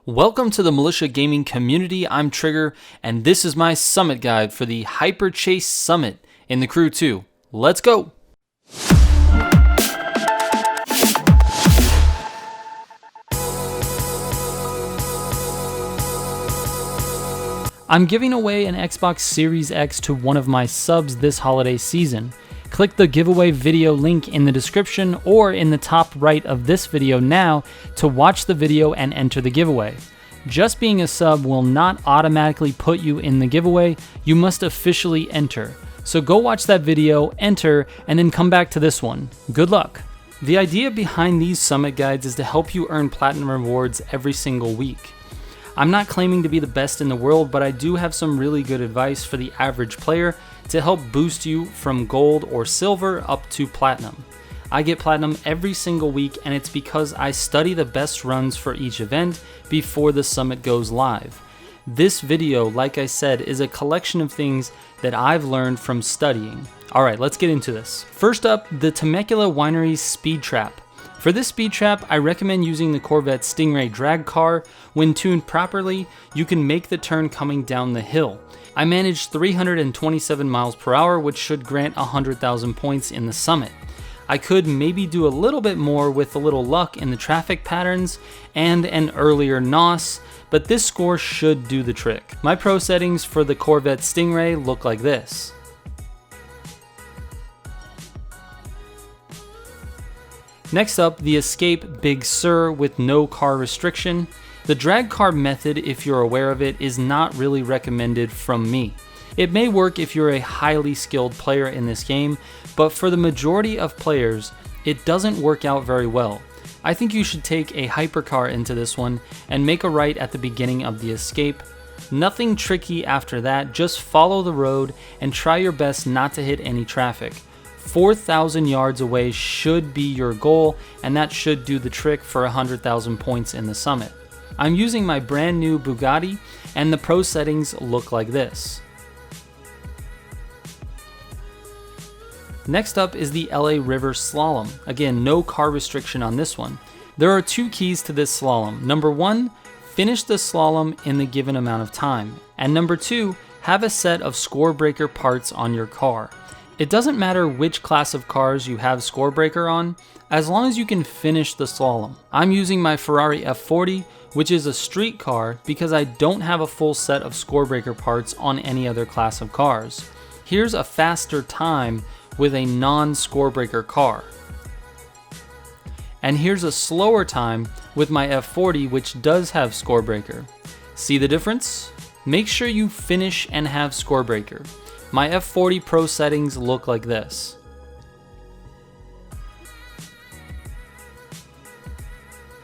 Welcome to the Militia Gaming community. I'm Trigger, and this is my summit guide for the Hyper Chase Summit in the Crew 2. Let's go! I'm giving away an Xbox Series X to one of my subs this holiday season. Click the giveaway video link in the description or in the top right of this video now to watch the video and enter the giveaway. Just being a sub will not automatically put you in the giveaway, you must officially enter. So go watch that video, enter, and then come back to this one. Good luck! The idea behind these summit guides is to help you earn platinum rewards every single week. I'm not claiming to be the best in the world, but I do have some really good advice for the average player to help boost you from gold or silver up to platinum. I get platinum every single week, and it's because I study the best runs for each event before the summit goes live. This video, like I said, is a collection of things that I've learned from studying. Alright, let's get into this. First up, the Temecula Winery Speed Trap. For this speed trap, I recommend using the Corvette Stingray drag car. When tuned properly, you can make the turn coming down the hill. I managed 327 miles per hour, which should grant 100,000 points in the summit. I could maybe do a little bit more with a little luck in the traffic patterns and an earlier NOS, but this score should do the trick. My pro settings for the Corvette Stingray look like this. Next up, the Escape Big Sur with no car restriction. The drag car method, if you're aware of it, is not really recommended from me. It may work if you're a highly skilled player in this game, but for the majority of players, it doesn't work out very well. I think you should take a hypercar into this one and make a right at the beginning of the escape. Nothing tricky after that, just follow the road and try your best not to hit any traffic. 4,000 yards away should be your goal, and that should do the trick for 100,000 points in the summit. I'm using my brand new Bugatti, and the pro settings look like this. Next up is the LA River Slalom. Again, no car restriction on this one. There are two keys to this slalom. Number one, finish the slalom in the given amount of time. And number two, have a set of score breaker parts on your car. It doesn't matter which class of cars you have score breaker on, as long as you can finish the slalom. I'm using my Ferrari F40, which is a street car, because I don't have a full set of score breaker parts on any other class of cars. Here's a faster time with a non-score breaker car. And here's a slower time with my F40, which does have score breaker. See the difference? Make sure you finish and have score breaker. My F40 Pro settings look like this.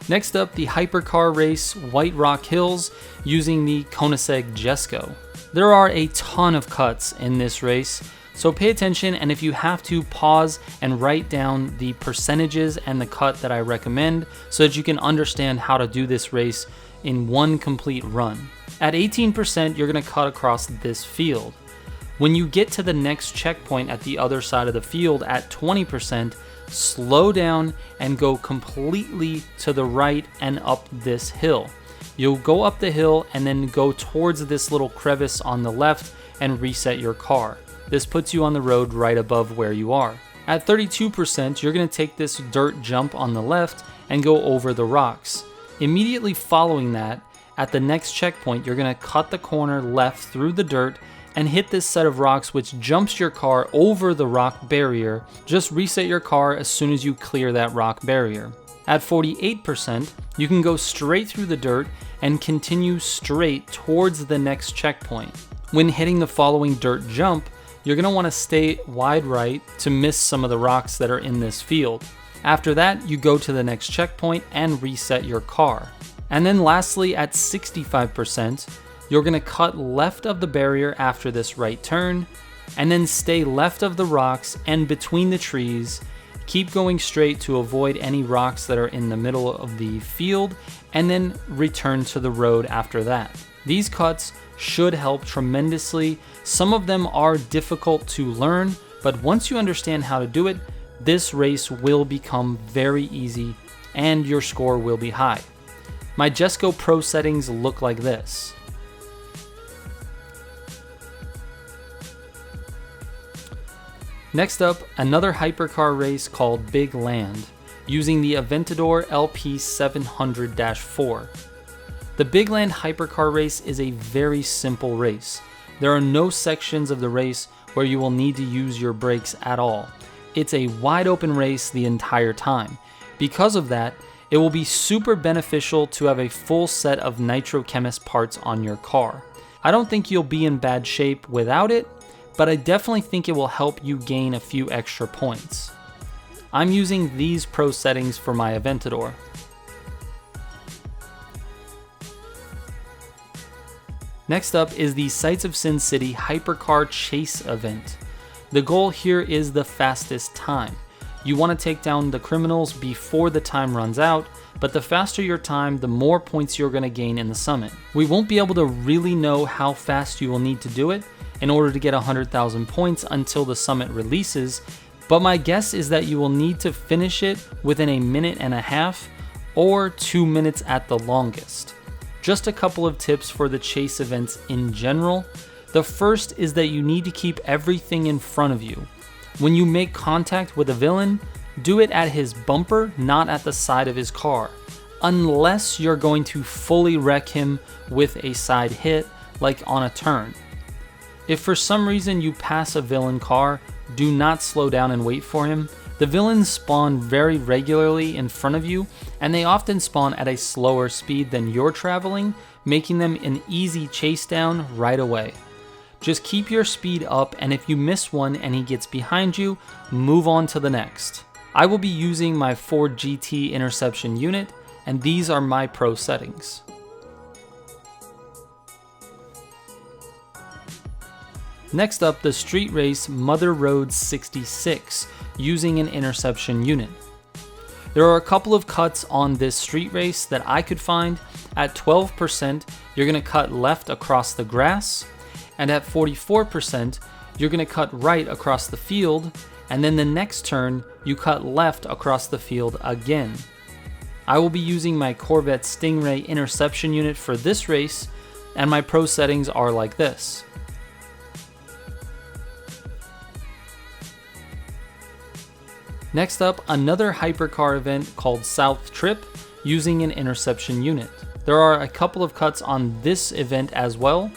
Next up, the hypercar race White Rock Hills using the Koenigsegg Jesko. There are a ton of cuts in this race, so pay attention, and if you have to, pause and write down the percentages and the cut that I recommend so that you can understand how to do this race in one complete run. At 18%, you're going to cut across this field. When you get to the next checkpoint at the other side of the field at 20%, slow down and go completely to the right and up this hill. You'll go up the hill and then go towards this little crevice on the left and reset your car. This puts you on the road right above where you are. At 32%, you're going to take this dirt jump on the left and go over the rocks. Immediately following that, at the next checkpoint, you're going to cut the corner left through the dirt and hit this set of rocks which jumps your car over the rock barrier. Just reset your car as soon as you clear that rock barrier. At 48%, you can go straight through the dirt and continue straight towards the next checkpoint. When hitting the following dirt jump, you're going to want to stay wide right to miss some of the rocks that are in this field. After that, you go to the next checkpoint and reset your car. And then lastly, at 65%, you're going to cut left of the barrier after this right turn, and then stay left of the rocks and between the trees. Keep going straight to avoid any rocks that are in the middle of the field, and then return to the road after that. These cuts should help tremendously. Some of them are difficult to learn, but once you understand how to do it, this race will become very easy and your score will be high. My Jesco Pro settings look like this. Next up, another hypercar race called Big Land, using the Aventador LP700-4. The Big Land hypercar race is a very simple race. There are no sections of the race where you will need to use your brakes at all. It's a wide open race the entire time. Because of that, it will be super beneficial to have a full set of nitrochemist parts on your car. I don't think you'll be in bad shape without it, but I definitely think it will help you gain a few extra points. I'm using these pro settings for my Aventador. Next up is the Sights of Sin City Hypercar Chase event. The goal here is the fastest time. You want to take down the criminals before the time runs out, but the faster your time, the more points you're going to gain in the summit. We won't be able to really know how fast you will need to do it in order to get 100,000 points until the summit releases, but my guess is that you will need to finish it within a minute and a half or 2 minutes at the longest. Just a couple of tips for the chase events in general. The first is that you need to keep everything in front of you. When you make contact with a villain, do it at his bumper, not at the side of his car, unless you're going to fully wreck him with a side hit, like on a turn. If for some reason you pass a villain car, do not slow down and wait for him. The villains spawn very regularly in front of you, and they often spawn at a slower speed than you're traveling, making them an easy chase down right away. Just keep your speed up, and if you miss one and he gets behind you, move on to the next. I will be using my Ford GT interception unit, and these are my pro settings. Next up, the street race Mother Road 66, using an interception unit. There are a couple of cuts on this street race that I could find. At 12%, you're going to cut left across the grass, and at 44%, you're going to cut right across the field, and then the next turn, you cut left across the field again. I will be using my Corvette Stingray interception unit for this race, and my pro settings are like this. Next up, another hypercar event called South Trip, using an interception unit. There are a couple of cuts on this event as well.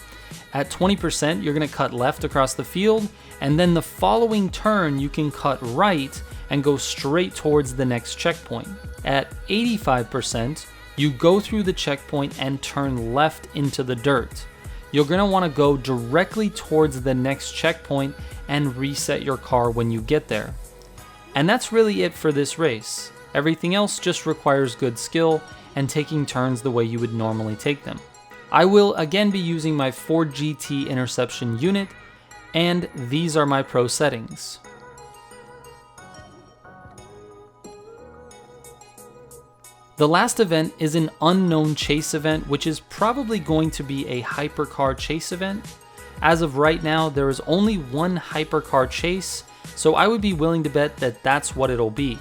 At 20%, you're going to cut left across the field, and then the following turn you can cut right and go straight towards the next checkpoint. At 85%, you go through the checkpoint and turn left into the dirt. You're going to want to go directly towards the next checkpoint and reset your car when you get there. And that's really it for this race. Everything else just requires good skill and taking turns the way you would normally take them. I will again be using my Ford GT interception unit, and these are my pro settings. The last event is an unknown chase event, which is probably going to be a hypercar chase event. As of right now, there is only one hypercar chase, so I would be willing to bet that that's what it'll be.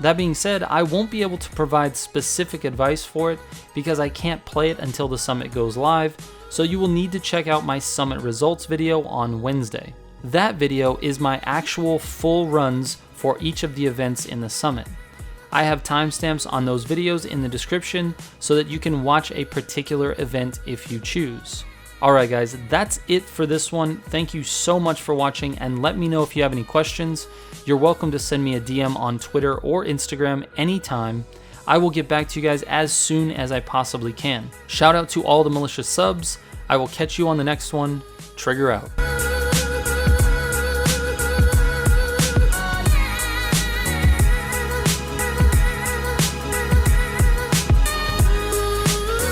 That being said, I won't be able to provide specific advice for it because I can't play it until the summit goes live, so you will need to check out my summit results video on Wednesday. That video is my actual full runs for each of the events in the summit. I have timestamps on those videos in the description so that you can watch a particular event if you choose. Alright guys, that's it for this one. Thank you so much for watching, and let me know if you have any questions. You're welcome to send me a DM on Twitter or Instagram anytime. I will get back to you guys as soon as I possibly can. Shout out to all the Militia subs. I will catch you on the next one. Trigger out.